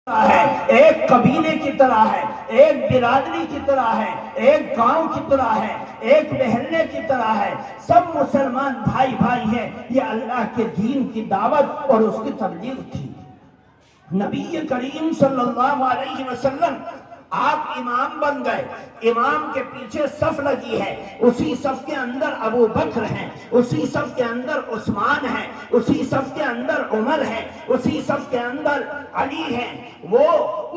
ہے، ایک قبیلے کی طرح ہے، ایک برادری کی طرح ہے، ایک گاؤں کی طرح ہے، ایک محلے کی طرح ہے۔ سب مسلمان بھائی بھائی ہیں۔ یہ اللہ کے دین کی دعوت اور اس کی تبلیغ تھی۔ نبی کریم صلی اللہ علیہ وسلم آپ امام بن گئے، امام کے پیچھے صف لگی ہے، اسی صف کے اندر ابو بکر ہیں، اسی صف کے اندر عثمان ہیں، اسی صف کے اندر عمر ہیں، اسی صف کے اندر علی ہیں، وہ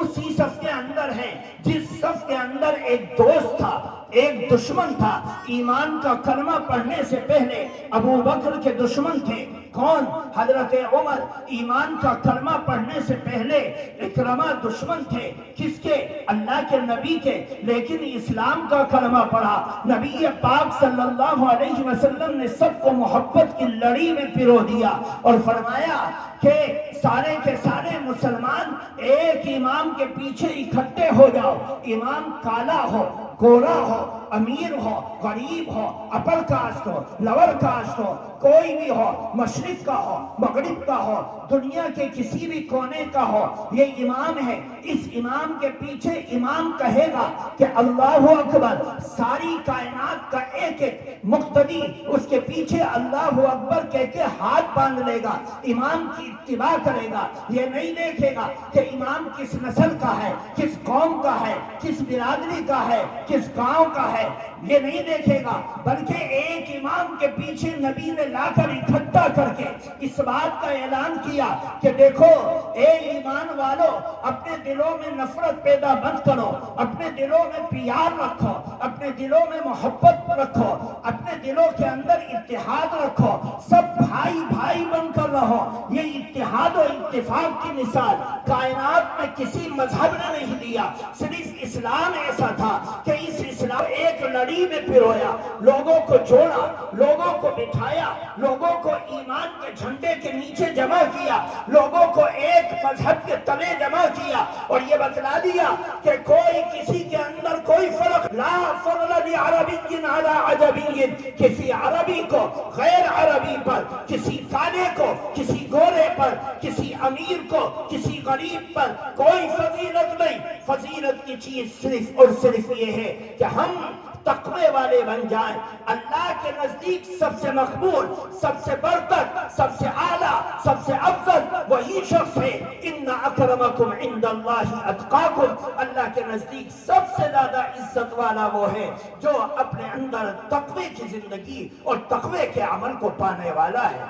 اسی صف کے اندر ہیں جس صف کے اندر ایک دوست تھا، ایک دشمن تھا۔ ایمان کا کلمہ پڑھنے سے پہلے ابو بکر کے دشمن تھے۔ کون؟ حضرت عمر۔ ایمان کا کلمہ پڑھنے سے پہلے اکرمہ دشمن تھے۔ کس کے؟ اللہ کے نبی کے۔ لیکن اسلام کا کلمہ پڑھا۔ نبی پاک صلی اللہ علیہ وسلم نے سب کو محبت کی لڑی میں پرو دیا اور فرمایا کہ سارے کے سارے مسلمان ایک امام کے پیچھے اکٹھے ہو جاؤ۔ امام کالا ہو، گورا ہو، امیر ہو، غریب ہو، اپر کاسٹ ہو، لور کاسٹ ہو، کوئی بھی ہو، مشرق کا ہو، مغرب کا ہو، دنیا کے کسی بھی کونے کا ہو، یہ امام ہے۔ اس امام کے پیچھے امام کہے گا کہ اللہ اکبر، ساری کائنات کا ایک ایک مقتدی اس کے پیچھے اللہ اکبر کہہ کے ہاتھ باندھ لے گا، امام کی اتباع کرے گا۔ یہ نہیں دیکھے گا کہ امام کس نسل کا ہے، کس قوم کا ہے، کس برادری کا ہے، کس گاؤں کا ہے، یہ نہیں دیکھے گا، بلکہ ایک امام کے پیچھے نبی نے لا کر اکٹھا کر کے اس بات کا اعلان کیا کہ دیکھو اے ایمان والو، اپنے دلوں میں نفرت پیدا مت کرو، اپنے دلوں میں پیار رکھو، اپنے دلوں میں محبت رکھو، اپنے دلوں کے اندر اتحاد رکھو، سب بھائی بھائی بن کر رہو۔ یہ اتحاد و اتفاق کی مثال کائنات میں کسی مذہب نے نہیں دیا، صرف اسلام ایسا تھا کہ اس اسلام ایک لڑی میں پرویا، لوگوں کو جوڑا، لوگوں کو بٹھایا، لوگوں کو ایمان کے جھنڈے کے نیچے جمع کیا، لوگوں کو ایک مذہب کے تلے جمع کیا، اور یہ بتلا دیا کہ کوئی کسی کے اندر کوئی فرق، لا فضل لعربی علی عجمی، کسی عربی کو غیر عربی پر، کسی کالے کو کسی گورے پر، کسی امیر کو کسی غریب پر کوئی فضیلت نہیں۔ فضیلت کی چیز صرف اور صرف یہ ہے کہ ہم تقوی والے بن جائیں۔ اللہ کے نزدیک سب سے مقبول، سب سے برتر، سب سے اعلیٰ، سب سے افضل وہی شخص ہے۔ ان اکرمکم عند اللہ اتقاکم، اللہ کے نزدیک سب سے زیادہ عزت والا وہ ہے جو اپنے اندر تقوی کی زندگی اور تقوی کے عمل کو پانے والا ہے۔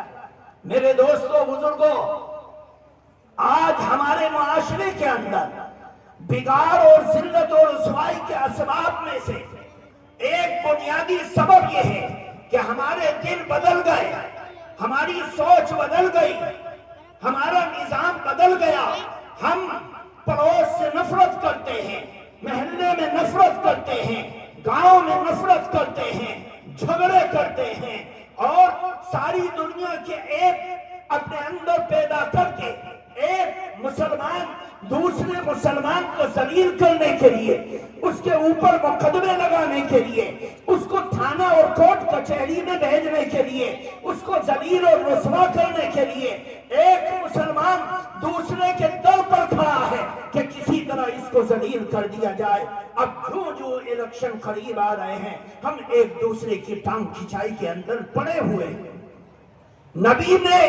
میرے دوستو، بزرگوں، آج ہمارے معاشرے کے اندر بگاڑ اور ذلت اور رسوائی کے اسباب میں سے ایک بنیادی سبب یہ ہے کہ ہمارے دل بدل گئے، ہماری سوچ بدل گئی، ہمارا نظام بدل گیا۔ ہم پڑوس سے نفرت کرتے ہیں، محلے میں نفرت کرتے ہیں، گاؤں میں نفرت کرتے ہیں، جھگڑے کرتے ہیں، اور ساری دنیا کے ایک اپنے اندر پیدا کر کے ایک مسلمان دوسرے مسلمان کو ذلیل کرنے کے لیے، اس کے اوپر مقدمے لگانے کے لیے، اس کو تھانہ اور کورٹ کچہری میں بھیجنے کے لیے، اس کو ذلیل اور رسوا کرنے کے لیے ایک مسلمان دوسرے کے در پر کھڑا ہے کہ کسی طرح اس کو ذلیل کر دیا جائے۔ اب جو الیکشن قریب آ رہے ہیں، ہم ایک دوسرے کی ٹانگ کھچائی کے اندر پڑے ہوئے ہیں۔ نبی نے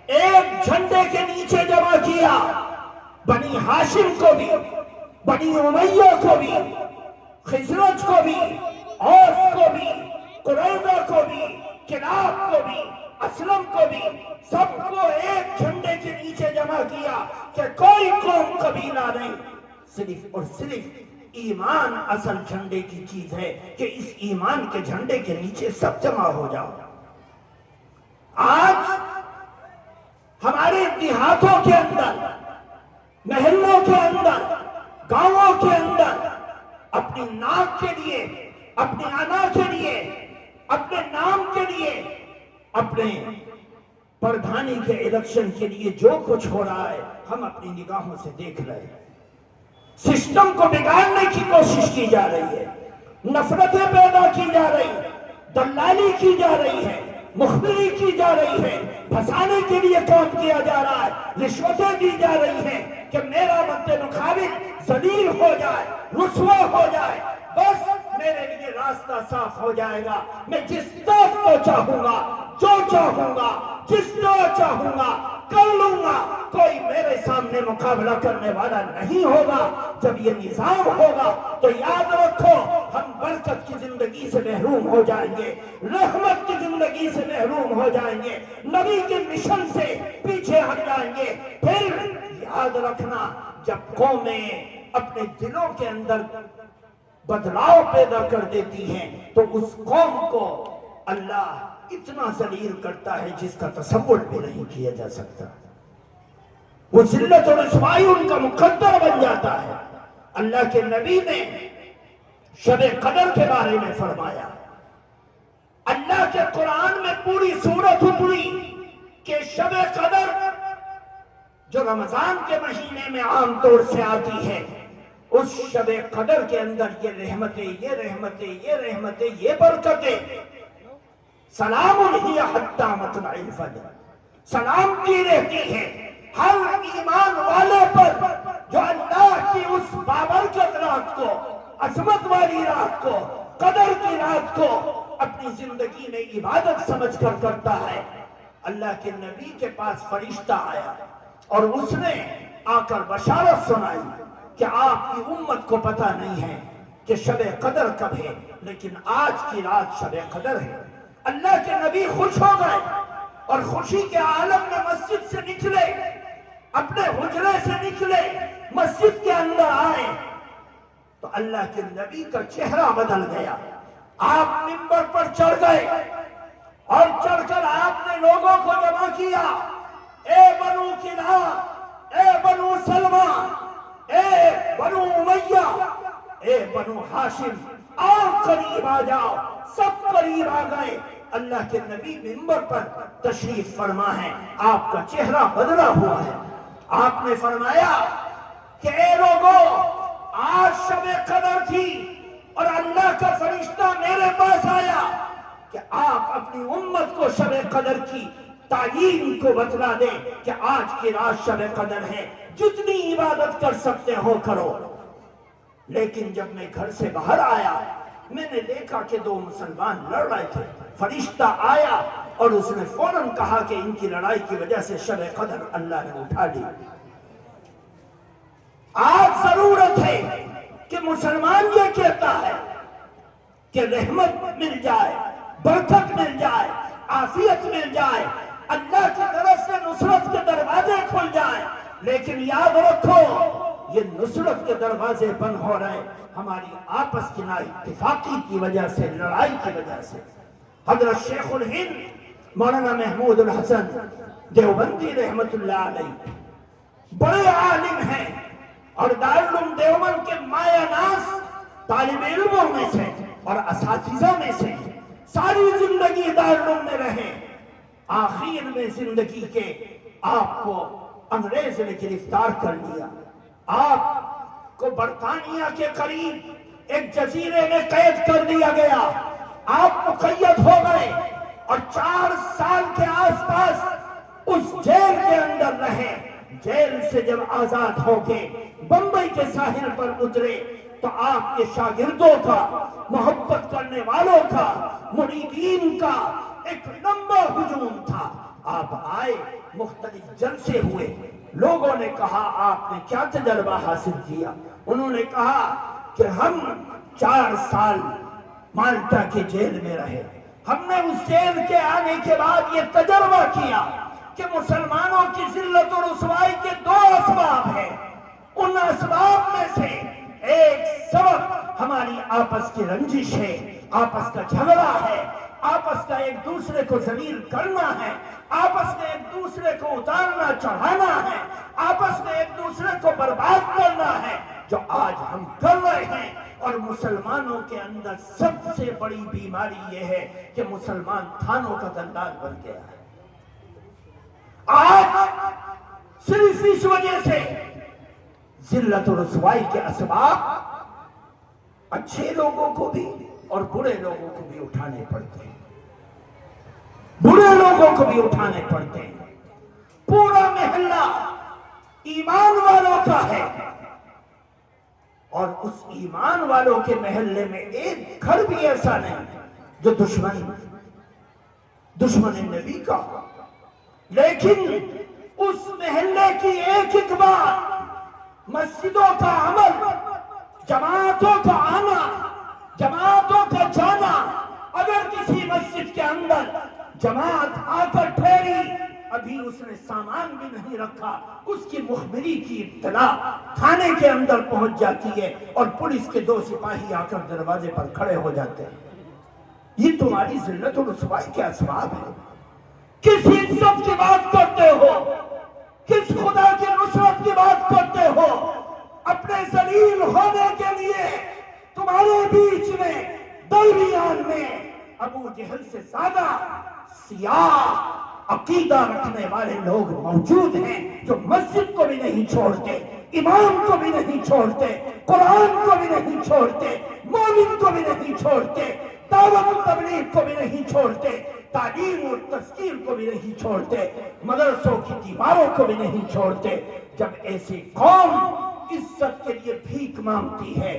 ایک جھنڈے کے نیچے جمع کیا، بنی ہاشم کو بھی، بنی امیہ کو بھی، خزرج کو بھی، اوس کو بھی، قریظہ کو بھی، کلاب کو بھی، اسلم کو بھی، سب کو ایک جھنڈے کے نیچے جمع کیا کہ کوئی قوم قبیلہ نہیں، صرف اور صرف ایمان اصل جھنڈے کی چیز ہے کہ اس ایمان کے جھنڈے کے نیچے سب جمع ہو جاؤ۔ آج ہمارے دیہاتوں کے اندر، محلوں کے اندر، گاؤں کے اندر اپنی ناک کے لیے، اپنی انا کے لیے، اپنے نام کے لیے، اپنے پردھانی کے الیکشن کے لیے جو کچھ ہو رہا ہے ہم اپنی نگاہوں سے دیکھ رہے ہیں۔ سسٹم کو بگاڑنے کی کوشش کی جا رہی ہے، نفرتیں پیدا کی جا رہی ہیں، دلالی کی جا رہی ہے، مخبری کی جا رہی ہے، پھنسانے کے لیے کام کیا جا رہا ہے، رشوتیں دی جا رہی ہیں، کہ میرا مد مقابل ذلیل ہو جائے، رسوا ہو جائے، بس میرے لیے راستہ صاف ہو جائے گا۔ میں جس طرف کو چاہوں گا، جو چاہوں گا، جس طرح چاہوں گا کر لوں گا، کوئی میرے سامنے مقابلہ کرنے والا نہیں ہوگا۔ جب یہ نظام ہوگا تو یاد رکھو ہم برکت کی زندگی سے محروم ہو جائیں گے، رحمت کی زندگی سے محروم ہو جائیں گے، نبی کے مشن سے پیچھے ہٹ جائیں گے۔ پھر یاد رکھنا جب قومیں اپنے دلوں کے اندر بدلاؤ پیدا کر دیتی ہیں تو اس قوم کو اللہ اتنا ذلیل کرتا ہے جس کا تصور بھی نہیں کیا جا سکتا۔ وہ ذلت اور رسوائی ان کا مقدر بن جاتا ہے۔ اللہ کے نبی نے شب قدر کے بارے میں فرمایا، اللہ کے قرآن میں پوری سورت اتری کہ شب قدر جو رمضان کے مہینے میں عام طور سے آتی ہے، اس شب قدر کے اندر یہ رحمتیں، یہ رحمتیں، یہ رحمتیں، یہ برکتیں، سلام ہی حتی مطلع الفجر، سلامتی رہتی ہے ہر ایمان والے پر جو اللہ کی اس بابرکت رات کو، عظمت والی رات کو، قدر کی رات کو اپنی زندگی میں عبادت سمجھ کر کرتا ہے۔ اللہ کے نبی کے پاس فرشتہ آیا اور اس نے آ کر بشارت سنائی کہ آپ کی امت کو پتہ نہیں ہے کہ شب قدر کب ہے، لیکن آج کی رات شب قدر ہے۔ اللہ کے نبی خوش ہو گئے اور خوشی کے عالم میں مسجد سے نکلے، اپنے حجرے سے نکلے، مسجد کے اندر آئے تو اللہ کے نبی کا چہرہ بدل گیا۔ آپ منبر پر چڑھ گئے اور چڑھ کر آپ نے لوگوں کو جمع کیا، اے بنو کنعان، اے بنو سلمہ، اے بنو امیہ، اے بنو ہاشم، آؤ قریب آ جاؤ۔ سب قریب آ گئے۔ اللہ کے نبی منبر پر تشریف فرما ہے، آپ کا چہرہ بدلا ہوا ہے۔ آپ نے فرمایا کہ اے لوگو، آج شب قدر تھی اور اللہ کا فرشتہ میرے پاس آیا کہ آپ اپنی امت کو شب قدر کی تعیین کو بتلا دیں کہ آج کی رات شب قدر ہے، جتنی عبادت کر سکتے ہو کرو۔ لیکن جب میں گھر سے باہر آیا میں نے دیکھا کہ دو مسلمان لڑ رہے تھے۔ فرشتہ آیا اور اس نے فوراً کہا کہ ان کی لڑائی کی وجہ سے شب قدر اللہ نے اٹھا لی۔ آج ضرورت ہے کہ مسلمان یہ کہتا ہے کہ رحمت مل جائے، برکت مل جائے، عافیت مل جائے، اللہ کی طرف سے نصرت کے دروازے کھل جائیں، لیکن یاد رکھو یہ نصرت کے دروازے بند ہو رہے ہماری آپس کی نااتفاقی کی وجہ سے، لڑائی کی وجہ سے۔ حضرت شیخ الہند مولانا محمود الحسن دیوبندی رحمت اللہ علیہ بڑے عالم ہیں اور دارالعلوم دیوبند کے مایہ ناز طالب علموں میں سے اور اساتذہ میں سے، ساری زندگی دارالعلوم میں رہے۔ آخر میں زندگی کے آپ کو انگریز نے گرفتار کر لیا، آپ کو برطانیہ کے قریب ایک جزیرے میں قید کر دیا گیا، آپ مقید ہو گئے اور 4 سال کے آس پاس اس جیل کے اندر رہے۔ جیل سے جب آزاد ہو کے بمبئی کے ساحل پر اترے تو آپ کے شاگردوں کا، محبت کرنے والوں کا، مریدین کا ایک لمبا ہجوم تھا۔ آپ آئے، مختلف جلسے ہوئے، لوگوں نے کہا آپ نے کیا تجربہ حاصل کیا؟ انہوں نے کہا کہ ہم 4 سال مالٹا کے جیل میں رہے، ہم نے اس جیل کے آنے کے بعد یہ تجربہ کیا کہ مسلمانوں کی ذلت و رسوائی کے 2 اسباب ہیں۔ ان اسباب میں سے ایک سبب ہماری آپس کی رنجش ہے، آپس کا جھگڑا ہے، آپس کا ایک دوسرے کو ذلیل کرنا ہے، آپس میں ایک دوسرے کو اتارنا چڑھانا ہے، آپس میں ایک دوسرے کو برباد کرنا ہے، جو آج ہم کر رہے ہیں۔ اور مسلمانوں کے اندر سب سے بڑی بیماری یہ ہے کہ مسلمان تھانوں کا دلال بن گیا ہے۔ آج صرف اس وجہ سے ذلت و رسوائی کے اسباب اچھے لوگوں کو بھی اور برے لوگوں کو بھی اٹھانے پڑتے ہیں، برے لوگوں کو بھی اٹھانے پڑتے ہیں۔ پورا محلہ ایمان والوں کا ہے، اور اس ایمان والوں کے محلے میں ایک گھر بھی ایسا نہیں جو دشمن نبی کا، لیکن اس محلے کی ایک بات، مسجدوں کا عمل، جماعتوں کا آنا، جماعتوں کا جانا، اگر کسی مسجد کے اندر جماعت آ کر ٹھہری، ابھی اس نے سامان بھی نہیں رکھا، اس کی مخبری کی اطلاع تھانے کے اندر پہنچ جاتی ہے اور پولیس کے 2 سپاہی آ کر دروازے پر کھڑے ہو جاتے ہیں۔ یہ تمہاری ذلت و رسوائی کے اسباب ہے۔ کس عزت کی بات کرتے ہو؟ کس خدا کی نصرت کی بات کرتے ہو؟ اپنے ذلیل ہونے کے لیے تمہارے بیچ میں درمیان میں ابو جہل سے زیادہ سیاہ عقیدہ رکھنے والے لوگ موجود ہیں، جو مسجد کو بھی نہیں چھوڑتے، امام کو بھی نہیں چھوڑتے، قرآن کو بھی نہیں چھوڑتے، مومن کو بھی نہیں چھوڑتے، دعوت و تبلیغ کو بھی نہیں چھوڑتے، تعلیم اور تذکیر کو بھی نہیں چھوڑتے، مدرسوں کی دیواروں کو بھی نہیں چھوڑتے۔ جب ایسی قوم عزت کے لیے بھیک مانگتی ہے،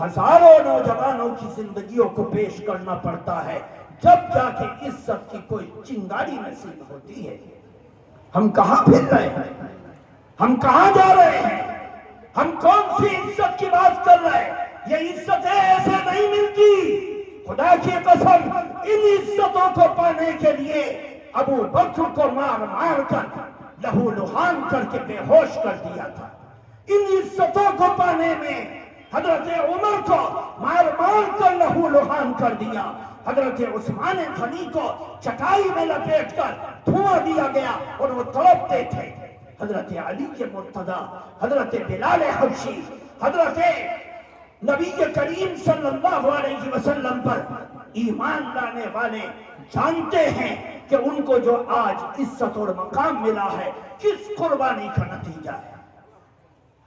ہزاروں نوجوانوں کی زندگیوں کو پیش کرنا پڑتا ہے، جب جا کے عزت کی کوئی چنگاری نصیب ہوتی ہے۔ ہم کہاں پھر رہے ہیں؟ ہم کہاں جا رہے ہیں؟ ہم کون سی عزت کی بات کر رہے ہیں؟ یہ عزتیں ایسے نہیں ملتی۔ خدا کی قسم، ان عزتوں کو پانے کے لیے ابو بکر کو مار مار کر لہو لہان کر کے بے ہوش کر دیا تھا۔ ان عزتوں کو پانے میں حضرت عمر کو مار مار کر لہو لہان کر دیا، حضرت عثمان غنی کو چٹائی میں لپیٹ کر دھواں دیا گیا اور وہ تڑپتے تھے، حضرت علی کے مرتضی، حضرت بلال حبشی، حضرت نبی کریم صلی اللہ علیہ وسلم پر ایمان لانے والے جانتے ہیں کہ ان کو جو آج عزت اور مقام ملا ہے کس قربانی کا نتیجہ ہے۔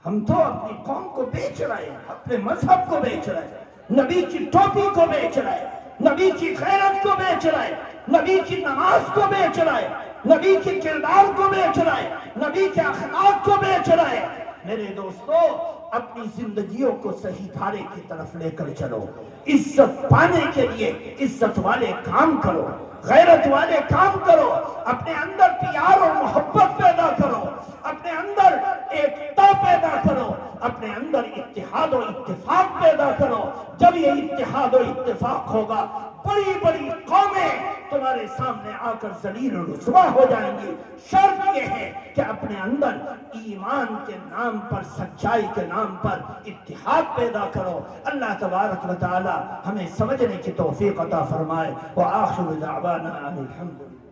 ہم تو اپنی قوم کو بیچ رہے ہیں، اپنے مذہب کو بیچ رہے ہیں، نبی کی ٹوپی کو بیچ رہے ہیں، نبی کی غیرت کو بیچ رہے ہیں، نبی کی نماز کو بیچ رہے ہیں، نبی کے کردار کو بیچ رہے ہیں، نبی کے اخلاق کو بیچ رہے ہیں۔ میرے دوستو، اپنی زندگیوں کو صحیح دھارے کی طرف لے کر چلو۔ عزت پانے کے لیے عزت والے کام کرو، غیرت والے کام کرو، اپنے اندر پیار اور محبت پیدا کرو، اپنے اندر ایکتا پیدا کرو، اپنے اندر اتحاد و اتفاق پیدا کرو۔ جب یہ اتحاد و اتفاق ہوگا، بڑی بڑی قومیں تمہارے سامنے آ کر ذلیل و رسوا ہو جائیں گی۔ شرط یہ ہے کہ اپنے اندر ایمان کے نام پر، سچائی کے نام پر اتحاد پیدا کرو۔ اللہ تبارک و تعالی ہمیں سمجھنے کی توفیق عطا فرمائے۔ وآخر دعوانا ان الحمد للہ۔